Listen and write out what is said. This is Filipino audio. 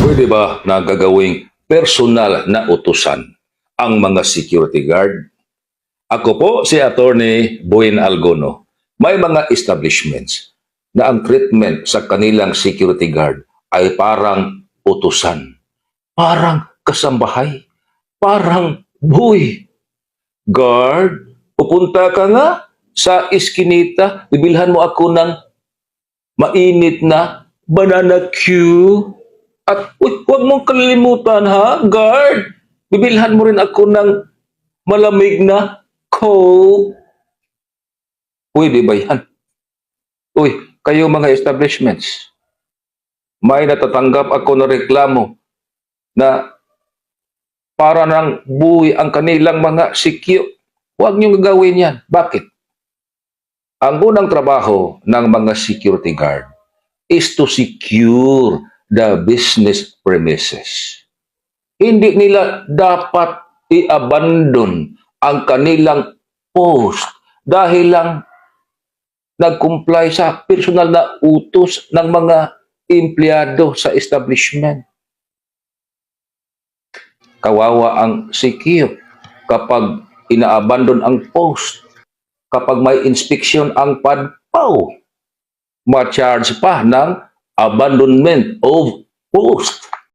Pwede ba na gagawing personal na utusan ang mga security guard? Ako po si Attorney Buin Algono. May mga establishments na ang treatment sa kanilang security guard ay parang utusan, parang kasambahay, parang buhay. Guard, pupunta ka nga sa iskinita, bibilhan mo ako ng mainit na banana Q. At huwag mong kalilimutan ha, guard. Bibilhan mo rin ako ng malamig na Coke. Pwede ba yan? Uy, kayo mga establishments, may natatanggap ako na reklamo na para ng buhay ang kanilang mga sikyo. Huwag niyong gagawin yan. Bakit? Ang unang trabaho ng mga security guard is to secure the business premises. Hindi nila dapat i-abandon ang kanilang post dahil lang nag-comply sa personal na utos ng mga empleyado sa establishment. Kawawa ang CQ kapag ina-abandon ang post, kapag may inspection ang PADPAW, ma-charge pa ng abandonment of post.